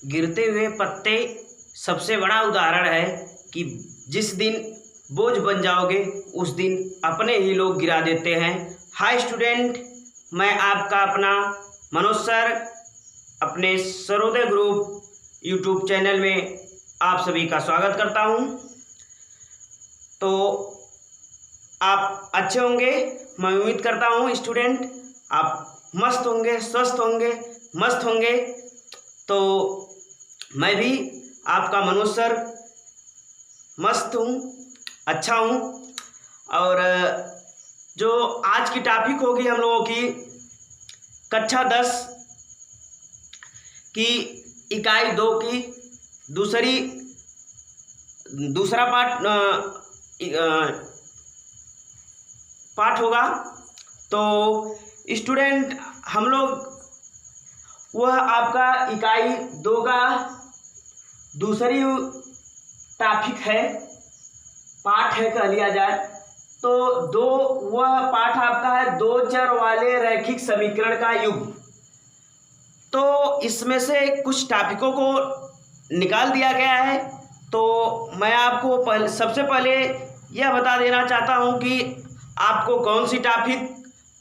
गिरते हुए पत्ते सबसे बड़ा उदाहरण है कि जिस दिन बोझ बन जाओगे उस दिन अपने ही लोग गिरा देते हैं। हाय स्टूडेंट, मैं आपका अपना मनोज सर अपने सर्वोदय ग्रुप यूट्यूब चैनल में आप सभी का स्वागत करता हूं। तो आप अच्छे होंगे, मैं उम्मीद करता हूं स्टूडेंट आप मस्त होंगे, स्वस्थ होंगे, मस्त होंगे। तो मैं भी आपका मनोज सर मस्त हूँ, अच्छा हूँ। और जो आज की टॉपिक होगी हम लोगों की कक्षा 10 की इकाई 2 की दूसरा पाठ होगा। तो स्टूडेंट हम लोग वह आपका इकाई 2 का दूसरी टॉपिक है, पाठ है कह लिया जाए। तो वह पाठ आपका है दो चर वाले रैखिक समीकरण का युग्म। तो इसमें से कुछ टॉपिकों को निकाल दिया गया है। तो मैं आपको सबसे पहले यह बता देना चाहता हूं कि आपको कौन सी टॉपिक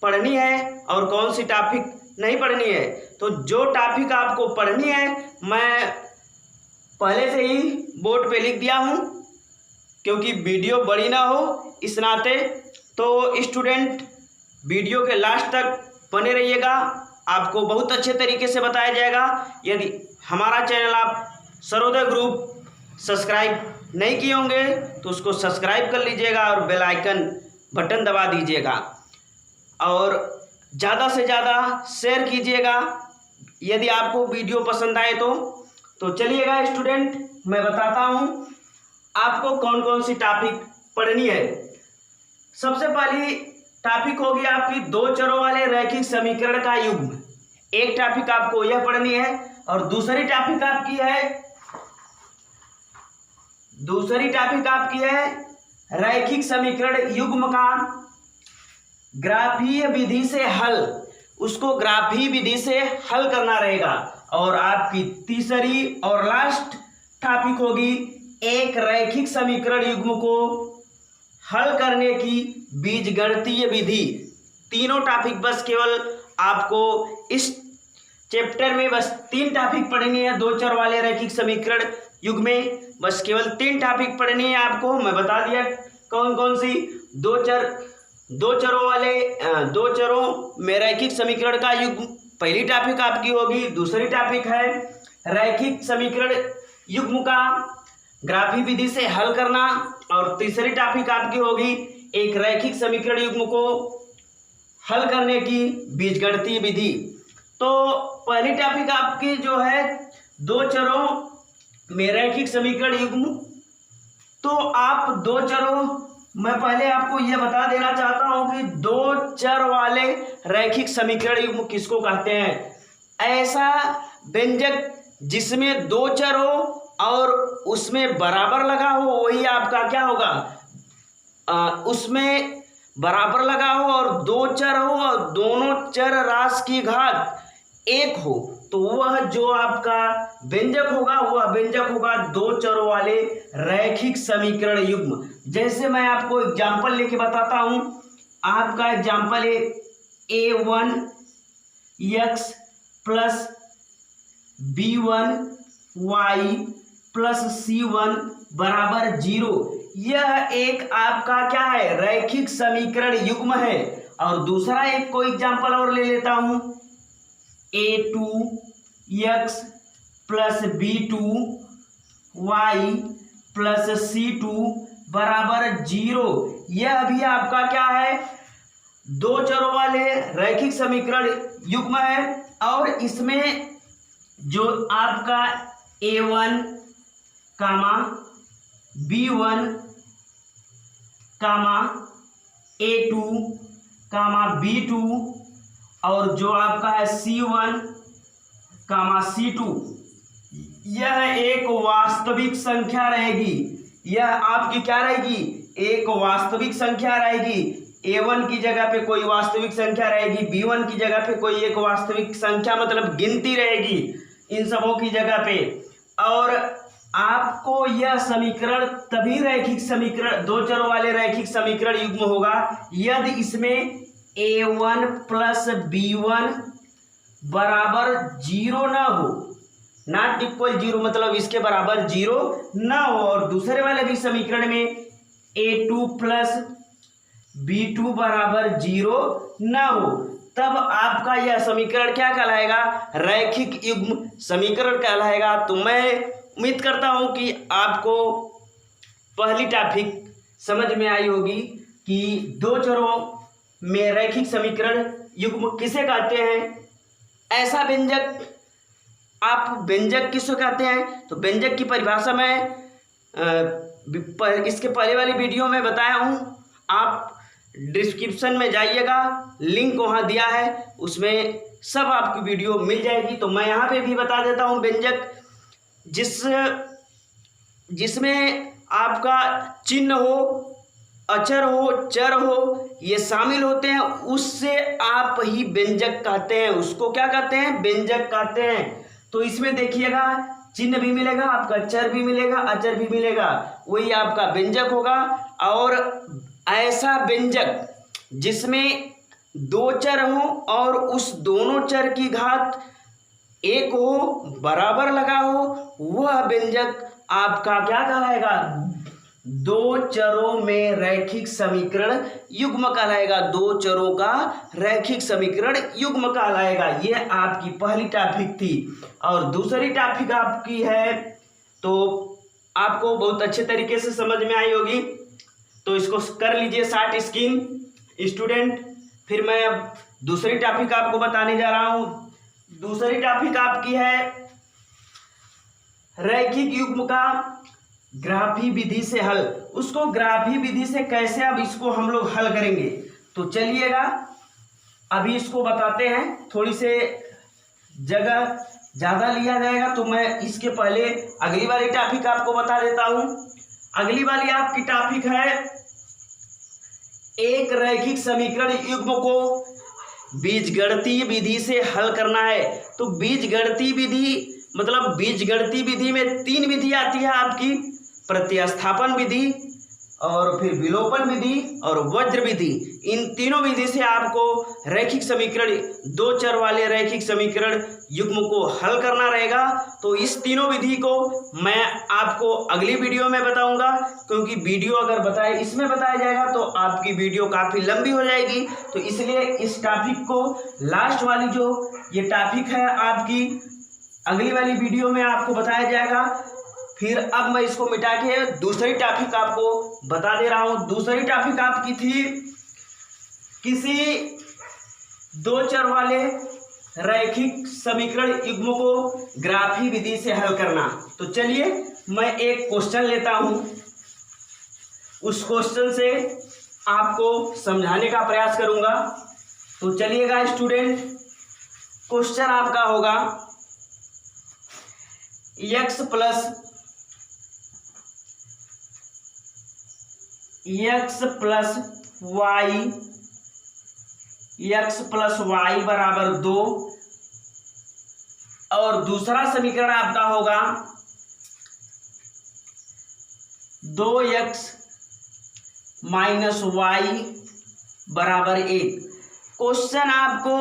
पढ़नी है और कौन सी टॉपिक नहीं पढ़नी है। तो जो टॉपिक आपको पढ़नी है मैं पहले से ही बोर्ड पे लिख दिया हूं, क्योंकि वीडियो बड़ी ना हो इस नाते। तो स्टूडेंट वीडियो के लास्ट तक बने रहिएगा, आपको बहुत अच्छे तरीके से बताया जाएगा। यदि हमारा चैनल आप सर्वोदय ग्रुप सब्सक्राइब नहीं किए होंगे तो उसको सब्सक्राइब कर लीजिएगा और बेल आइकन बटन दबा दीजिएगा और ज़्यादा से ज़्यादा शेयर कीजिएगा यदि आपको वीडियो पसंद आए तो चलिएगा स्टूडेंट, मैं बताता हूँ आपको कौन कौन सी टॉपिक पढ़नी है। सबसे पहली टॉपिक होगी आपकी दो चरों वाले रैखिक समीकरण का युग्म। एक टॉपिक आपको यह पढ़नी है और दूसरी टॉपिक आपकी है रैखिक समीकरण युग्म का ग्राफीय विधि से हल। उसको ग्राफीय विधि से हल करना रहेगा। और आपकी तीसरी और लास्ट टॉपिक होगी एक रैखिक समीकरण युग्म को हल करने की बीजगणितीय विधि। तीनों टॉपिक बस केवल आपको इस चैप्टर में बस 3 टॉपिक पढ़नी है। दो चर वाले रैखिक समीकरण युग्म में बस केवल 3 टॉपिक पढ़नी है आपको। मैं बता दिया कौन कौन सी। दो चरों में रैखिक समीकरण का युग्म पहली टॉपिक आपकी होगी। दूसरी टॉपिक है रैखिक समीकरण युग्म का ग्राफीय विधि से हल करना। और तीसरी टॉपिक आपकी होगी एक रैखिक समीकरण युग्म को हल करने की बीजगणितीय विधि। तो पहली टॉपिक आपकी जो है दो चरों में रैखिक समीकरण युग्म। तो आप दो चरों, मैं पहले आपको यह बता देना चाहता हूं कि दो चर वाले रैखिक समीकरण युग्म किसको कहते हैं। ऐसा व्यंजक जिसमें दो चर हो और उसमें बराबर लगा हो वही आपका क्या होगा, उसमें बराबर लगा हो और दो चर हो और दोनों चर राशि की घात 1 हो, तो वह जो आपका व्यंजक होगा वह व्यंजक होगा दो चरों वाले रैखिक समीकरण युग्म। जैसे मैं आपको एग्जांपल लेके बताता हूं। आपका एग्जांपल है a1x plus b1y plus c1 बराबर 0। यह एक आपका क्या है, रैखिक समीकरण युग्म है। और दूसरा एक कोई एग्जांपल और ले लेता हूं, a2x plus b2y plus c2 बराबर 0। यह भी आपका क्या है, दो चरों वाले रैखिक समीकरण युग्म है। और इसमें जो आपका a1 कामा b1 कामा a2 कामा b2 और जो आपका है c1 कामा c2, यह एक वास्तविक संख्या रहेगी। यह आपकी क्या रहेगी, एक वास्तविक संख्या रहेगी। a1 की जगह पे कोई वास्तविक संख्या रहेगी, b1 की जगह पे कोई एक वास्तविक संख्या मतलब गिनती रहेगी। इन सबों की जगह पे। और आपको यह समीकरण तभी रैखिक समीकरण, दो चरों वाले रैखिक समीकरण युग्म होगा यदि इसमें a1 प्लस b1 बराबर 0 ना हो, नॉट इक्वल 0 मतलब इसके बराबर 0 ना हो। और दूसरे वाले भी समीकरण में a2 प्लस b2 बराबर 0 ना हो, तब आपका यह समीकरण क्या कहलाएगा? रैखिक युग्म समीकरण कहलाएगा। तो मैं उम्मीद करता हूं कि आपको पहली टॉपिक समझ में आई होगी कि दो चरों में रैखिक समीकरण युग्म किसे कहते हैं। ऐसा व्यंजक, आप व्यंजक किसको कहते हैं? तो व्यंजक की परिभाषा मैं इसके पहले वाली वीडियो में बताया हूं, आप डिस्क्रिप्शन में जाइएगा, लिंक वहां दिया है, उसमें सब आपकी वीडियो मिल जाएगी। तो मैं यहाँ पे भी बता देता हूँ, व्यंजक जिसमें आपका चिन्ह हो, अचर हो, चर हो, ये शामिल होते हैं, उससे आप ही व्यंजक कहते हैं। उसको क्या कहते हैं? व्यंजक कहते हैं। तो इसमें देखिएगा, चिन्ह भी मिलेगा, आपका चर भी मिलेगा, अचर भी मिलेगा, वही आपका व्यंजक होगा। और ऐसा व्यंजक जिसमें दो चर हो और उस दोनों चर की घात एक हो, बराबर लगा हो, वह व्यंजक आपका क्या कहलाएगा? दो चरों में रैखिक समीकरण युग्म कहलाएगा। दो चरों का रैखिक समीकरण युग्म कहलाएगा। यह आपकी पहली टॉपिक थी। और दूसरी टॉपिक आपकी है, तो आपको बहुत अच्छे तरीके से समझ में आई होगी, तो इसको कर लीजिए शॉर्ट स्क्रीन स्टूडेंट। फिर मैं अब दूसरी टॉपिक आपको बताने जा रहा हूं। दूसरी टॉपिक आपकी है रैखिक युग्म का ग्राफी विधि से हल। उसको ग्राफी विधि से कैसे अब इसको हम लोग हल करेंगे, तो चलिएगा अभी इसको बताते हैं। थोड़ी से जगह ज़्यादा लिया जाएगा, तो मैं इसके पहले अगली वाली टॉपिक आपको बता देता हूं। अगली वाली आपकी टॉपिक है एक रैखिक समीकरण युग्म को बीजगणितीय विधि से हल करना है। तो बीजगणितीय विधि मतलब बीजगणितीय विधि में तीन विधि आती है आपकी, प्रतिस्थापन विधि और फिर विलोपन विधि और वज्र विधि। इन तीनों विधि से आपको रैखिक समीकरण, दो चर वाले रैखिक समीकरण युग्म को हल करना रहेगा। तो इस तीनों विधि को मैं आपको अगली वीडियो में बताऊंगा, क्योंकि वीडियो अगर बताए इसमें बताया जाएगा तो आपकी वीडियो काफ़ी लंबी हो जाएगी। तो इसलिए इस टॉपिक को, लास्ट वाली जो ये टॉपिक है आपकी, अगली वाली वीडियो में आपको बताया जाएगा। फिर अब मैं इसको मिटा के दूसरी टॉपिक आपको बता दे रहा हूं। दूसरी टॉपिक आपकी थी किसी दो चर वाले रैखिक समीकरण युग्म को ग्राफी विधि से हल करना। तो चलिए मैं एक क्वेश्चन लेता हूं, उस क्वेश्चन से आपको समझाने का प्रयास करूंगा। तो चलिएगा स्टूडेंट, क्वेश्चन आपका होगा x प्लस वाई बराबर 2, और दूसरा समीकरण आपका होगा 2x माइनस वाई बराबर 1। क्वेश्चन आपको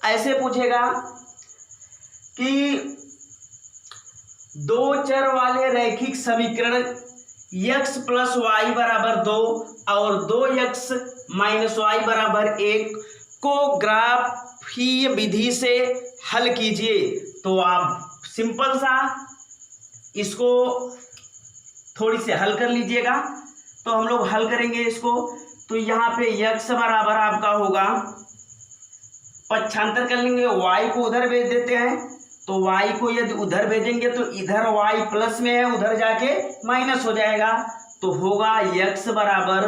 ऐसे पूछेगा कि दो चर वाले रैखिक समीकरण x प्लस वाई बराबर 2 और 2x माइनस वाई बराबर 1 को ग्राफीय विधि से हल कीजिए। तो आप सिंपल सा इसको थोड़ी से हल कर लीजिएगा। तो हम लोग हल करेंगे इसको। तो यहाँ पे x बराबर आपका होगा, पक्षांतर कर लेंगे, y को उधर भेज देते हैं। तो y को यदि उधर भेजेंगे तो इधर y प्लस में है, उधर जाके माइनस हो जाएगा। तो होगा x बराबर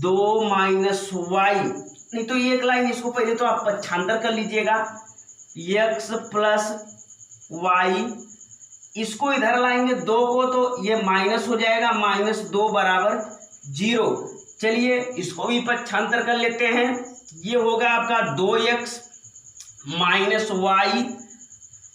2 माइनस वाई। नहीं तो एक लाइन इसको पहले तो आप पक्षांतर कर लीजिएगा, x प्लस वाई, इसको इधर लाएंगे 2 को तो ये माइनस हो जाएगा, -2 बराबर 0। चलिए इसको भी पक्षांतर कर लेते हैं। ये होगा आपका 2x माइनस वाई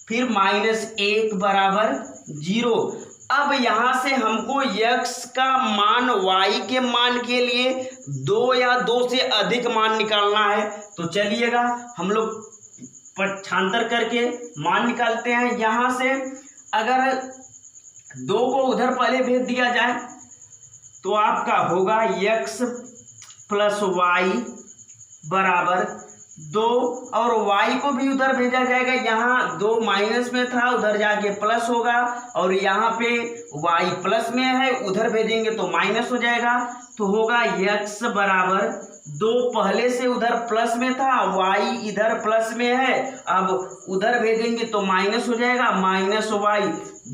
फिर -1 बराबर 0। अब यहाँ से हमको x का मान y के मान के लिए 2 या 2 से अधिक मान निकालना है। तो चलिएगा हम लोग पक्षांतर करके मान निकालते हैं। यहाँ से अगर 2 को उधर पहले भेज दिया जाए तो आपका होगा x प्लस वाई बराबर 2, और y को भी उधर भेजा जाएगा। यहाँ 2 माइनस में था, उधर जाके प्लस होगा, और यहाँ पे y प्लस में है, उधर भेजेंगे तो माइनस हो जाएगा। तो होगा x बराबर 2, पहले से उधर प्लस में था, y इधर प्लस में है, अब उधर भेजेंगे तो माइनस हो जाएगा, -y।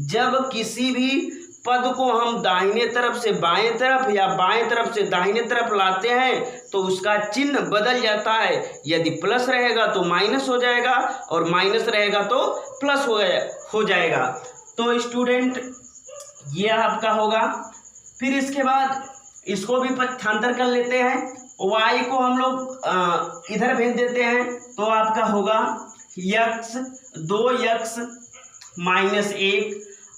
जब किसी भी पद को हम दाहिने तरफ से बाएं तरफ या बाएं तरफ से दाहिने तरफ लाते हैं तो उसका चिन्ह बदल जाता है। यदि प्लस रहेगा तो माइनस हो जाएगा, और माइनस रहेगा तो प्लस हो जाएगा। तो स्टूडेंट ये आपका होगा। फिर इसके बाद इसको भी पक्षांतर कर लेते हैं। y को हम लोग इधर भेज देते हैं तो आपका होगा x 2x -1।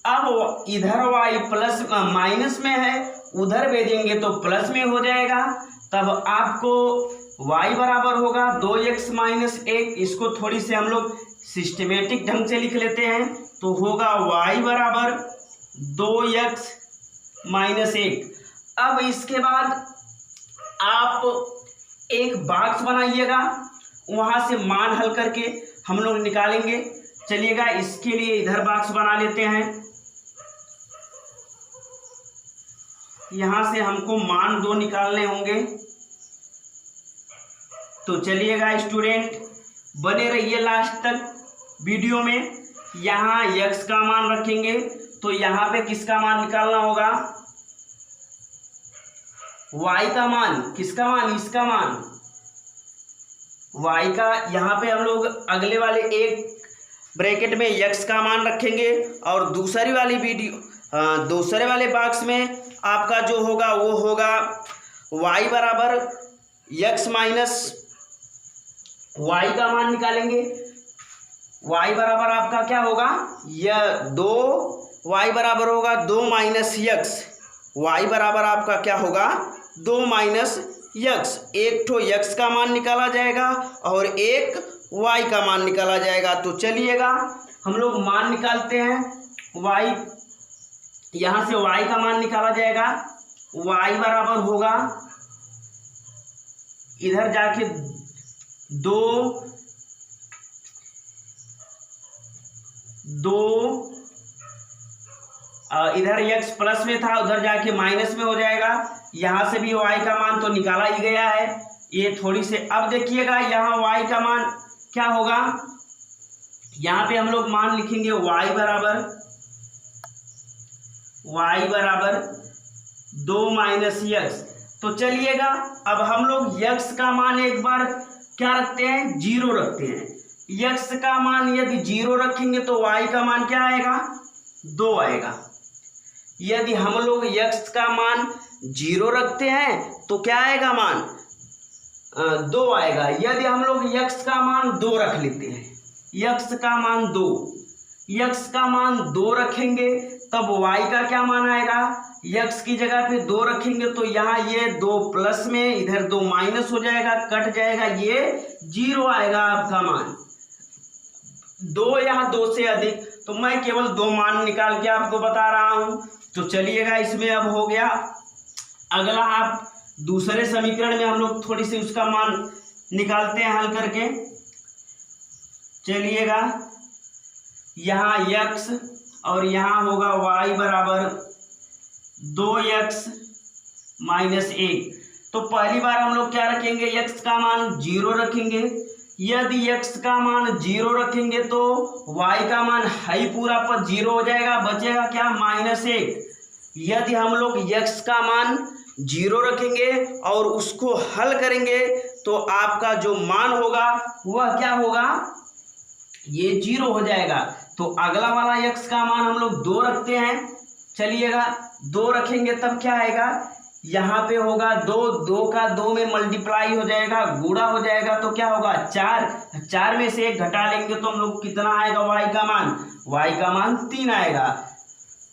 अब इधर y प्लस माइनस में है, उधर भेजेंगे तो प्लस में हो जाएगा। तब आपको y बराबर होगा 2x -1। इसको थोड़ी से हम लोग सिस्टमेटिक ढंग से लिख लेते हैं तो होगा y बराबर 2x -1। अब इसके बाद आप एक बॉक्स बनाइएगा, वहाँ से मान हल करके हम लोग निकालेंगे। चलिएगा इसके लिए इधर बॉक्स बना लेते हैं। यहाँ से हमको मान 2 निकालने होंगे। तो चलिएगा स्टूडेंट बने रहिए लास्ट तक वीडियो में। यहाँ x का मान रखेंगे तो यहाँ पे किसका मान निकालना होगा, y का मान। किसका मान, इसका मान y का। यहाँ पे हम लोग अगले वाले एक ब्रैकेट में x का मान रखेंगे, और दूसरे वाले बॉक्स में आपका जो होगा वो होगा y बराबर x माइनस y का मान निकालेंगे। y बराबर आपका क्या होगा, यह 2, y बराबर होगा 2 माइनस x। y बराबर आपका क्या होगा 2 माइनस x। एक ठो x का मान निकाला जाएगा और एक y का मान निकाला जाएगा। तो चलिएगा हम लोग मान निकालते हैं। y यहाँ से y का मान निकाला जाएगा। y बराबर होगा इधर जाके 2 इधर x प्लस में था, उधर जाके माइनस में हो जाएगा। यहाँ से भी y का मान तो निकाला ही गया है। ये थोड़ी से अब देखिएगा यहाँ y का मान क्या होगा। यहाँ पे हम लोग मान लिखेंगे y बराबर 2 माइनस x। तो चलिएगा अब हम लोग x का मान एक बार क्या रखते हैं, 0 रखते हैं। x का मान यदि 0 रखेंगे तो y का मान क्या आएगा, 2 आएगा। यदि हम लोग x का मान 0 रखते हैं तो क्या आएगा मान, 2 आएगा। यदि हम लोग x का मान 2 रख लेते हैं, x का मान 2 रखेंगे तब y का क्या मान आएगा, x की जगह पे 2 रखेंगे तो यहाँ ये 2 प्लस में, इधर 2 माइनस हो जाएगा, कट जाएगा, ये 0 आएगा आपका मान। 2 या 2 से अधिक, तो मैं केवल 2 मान निकाल के आपको बता रहा हूँ। तो चलिएगा इसमें अब हो गया। अगला आप दूसरे समीकरण में हम लोग थोड़ी सी उसका मान निकालते हैं हल करके। चलिएगा यहाँ x और यहाँ होगा y बराबर 2x माइनस 1। तो पहली बार हम लोग क्या रखेंगे, x का मान 0 रखेंगे। यदि x का मान 0 रखेंगे तो y का मान हाई पूरा पर 0 हो जाएगा, बचेगा क्या, -1। यदि हम लोग x का मान 0 रखेंगे और उसको हल करेंगे तो आपका जो मान होगा वह क्या होगा, ये 0 हो जाएगा। तो अगला वाला x का मान हम लोग 2 रखते हैं। चलिएगा 2 रखेंगे तब क्या आएगा, यहाँ पे होगा 2, 2 का 2 में मल्टीप्लाई हो जाएगा, गुणा हो जाएगा, तो क्या होगा 4, 4 में से 1 घटा लेंगे तो हम लोग कितना आएगा y का मान 3 आएगा।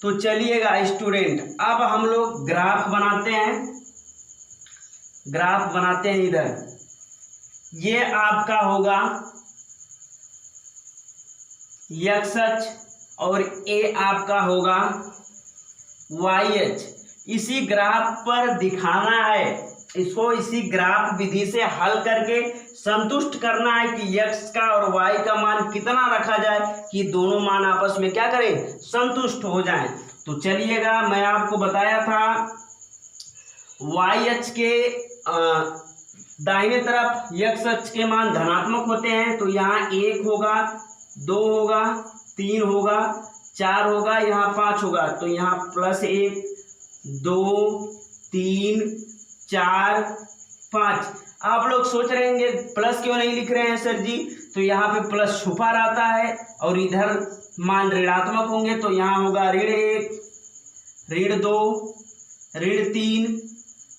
तो चलिएगा स्टूडेंट, अब हम लोग ग्राफ बनाते हैं इधर। ये आपका होगा x अक्ष और ये आपका होगा y अक्ष। इसी ग्राफ पर दिखाना है, इसको इसी ग्राफ विधि से हल करके संतुष्ट करना है कि x का और y का मान कितना रखा जाए कि दोनों मान आपस में क्या करें, संतुष्ट हो जाएं। तो चलिएगा, मैं आपको बताया था y अक्ष के दाहिने तरफ x अक्ष के मान धनात्मक होते हैं, तो यहाँ 1 होगा, 2 होगा, 3 होगा, 4 होगा, यहाँ 5 होगा, तो यहाँ +1, 2, 3, 4, 5। आप लोग सोच रहे होंगे प्लस क्यों नहीं लिख रहे हैं सर जी, तो यहाँ पे प्लस छुपा रहता है और इधर मान ऋणात्मक होंगे, तो यहाँ होगा ऋण 1, ऋण 2, ऋण 3,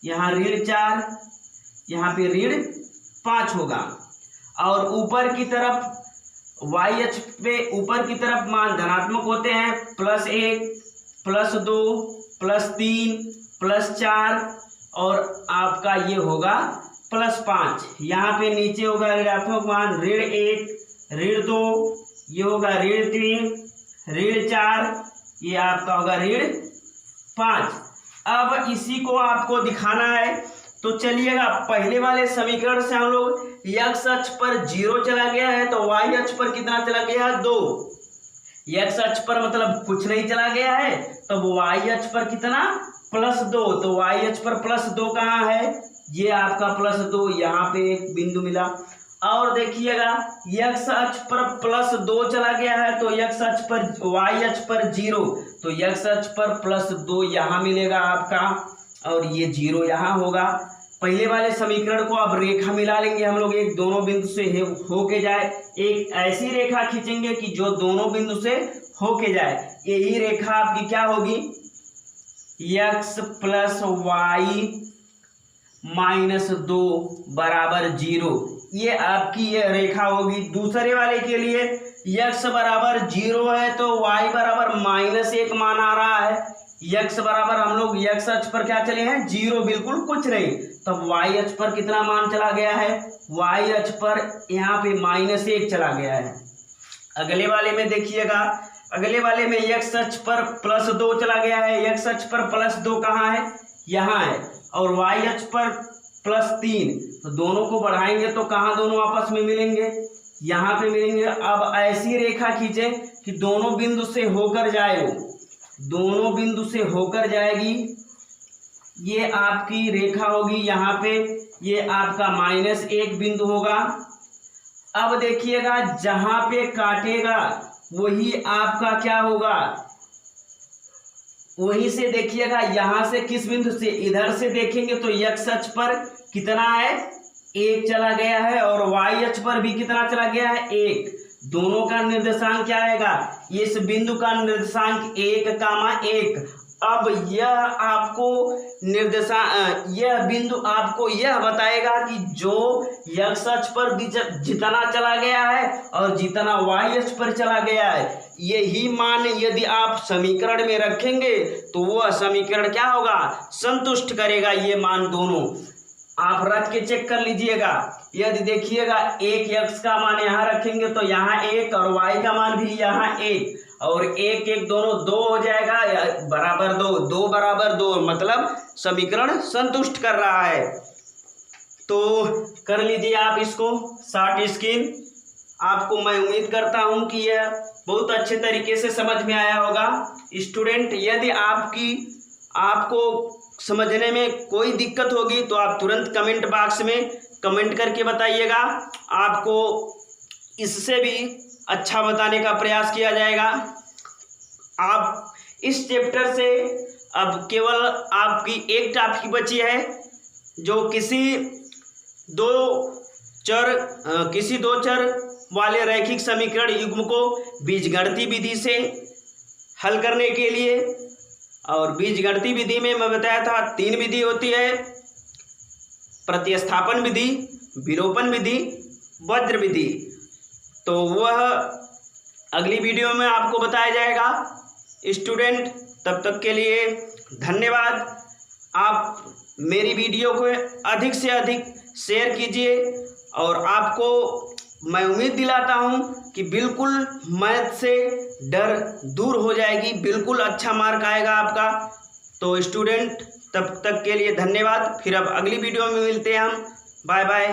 यहाँ ऋण 4, यहाँ पे ऋण 5 होगा। और ऊपर की तरफ y अक्ष पे ऊपर की तरफ मान धनात्मक होते हैं, +1, +2, +3, +4 और आपका ये होगा +5। यहाँ पे नीचे होगा ऋणात्मक मान ऋण 1, ऋण 2, ये होगा ऋण 3, ऋण 4, ये आपका होगा ऋण 5। अब इसी को आपको दिखाना है, तो चलिएगा पहले वाले समीकरण से हम लोग x अक्ष पर 0 चला गया है, तो y अक्ष पर कितना चला गया है 2। x अक्ष पर मतलब कुछ नहीं चला गया है, तब y अक्ष पर कितना +2, तो y अक्ष पर +2 कहाँ है, ये आपका +2, यहाँ पे एक बिंदु मिला। और देखिएगा x अक्ष पर +2 चला गया है, तो x अक्ष पर y अक्ष पर 0, तो x अक्ष पर +2 यहाँ मिलेगा आपका और ये 0 यहाँ होगा। पहले वाले समीकरण को अब रेखा मिला लेंगे हम लोग, एक दोनों बिंदु से होके जाए, एक ऐसी रेखा खींचेंगे कि जो दोनों बिंदु से होके जाए। यही रेखा आपकी क्या होगी, x + y - 2 = 0, ये आपकी ये रेखा होगी। दूसरे वाले के लिए x = 0 है तो y = -1 मान आ रहा है, x बराबर हम लोग x अक्ष पर क्या चले हैं 0, बिल्कुल कुछ नहीं, तब y अक्ष पर कितना मान चला गया है, y अक्ष पर यहाँ पे -1 चला गया है। अगले वाले में देखिएगा, अगले वाले में x अक्ष पर +2 चला गया है, x अक्ष पर +2 कहाँ है, यहाँ है, और y अक्ष पर +3, तो दोनों को बढ़ाएंगे तो कहाँ दोनों आपस में मिलेंगे, यहाँ पे मिलेंगे। अब ऐसी रेखा खींचे कि दोनों बिंदु से होकर जाए, दोनों बिंदु से होकर जाएगी, ये आपकी रेखा होगी। यहाँ पे ये आपका -1 बिंदु होगा। अब देखिएगा जहां पे काटेगा वही आपका क्या होगा, वहीं से देखिएगा यहाँ से किस बिंदु से, इधर से देखेंगे तो x अक्ष पर कितना है 1 चला गया है और y अक्ष पर भी कितना चला गया है 1। दोनों का निर्देशांक क्या आएगा, इस बिंदु का निर्देशांक 1,1। अब यह आपको यह बिंदु आपको यह बताएगा कि जो x अक्ष पर जितना चला गया है और जितना y अक्ष पर चला गया है, यही मान यदि आप समीकरण में रखेंगे तो वह समीकरण क्या होगा, संतुष्ट करेगा ये मान दोनों। आप रख के चेक कर लीजिएगा। यदि देखिएगा 1x का मान यहाँ रखेंगे तो यहाँ 1 और y का मान भी यहाँ 1 और 1 1 दोनों 2 हो जाएगा, बराबर 2, 2 बराबर 2, मतलब समीकरण संतुष्ट कर रहा है। तो कर लीजिए आप इसको शॉर्ट स्क्रीन। आपको मैं उम्मीद करता हूँ कि यह बहुत अच्छे तरीके से समझ में आया होगा। स्टूडेंट, यदि आपको समझने में कोई दिक्कत होगी तो आप तुरंत कमेंट बॉक्स में कमेंट करके बताइएगा। आपको इससे भी अच्छा बताने का प्रयास किया जाएगा। आप इस चैप्टर से अब केवल आपकी एक टॉपिक बची है, जो किसी दो चर वाले रैखिक समीकरण युग्म को बीजगणितीय विधि से हल करने के लिए और बीजगणितीय विधि में मैं बताया था 3 विधि होती है, प्रतिस्थापन विधि, विलोपन विधि, वज्र विधि। तो वह अगली वीडियो में आपको बताया जाएगा। स्टूडेंट तब तक के लिए धन्यवाद। आप मेरी वीडियो को अधिक से अधिक शेयर कीजिए और आपको मैं उम्मीद दिलाता हूं कि बिल्कुल मैथ से डर दूर हो जाएगी, बिल्कुल अच्छा मार्क आएगा आपका। तो स्टूडेंट तब तक के लिए धन्यवाद। फिर अब अगली वीडियो में मिलते हैं हम। Bye bye.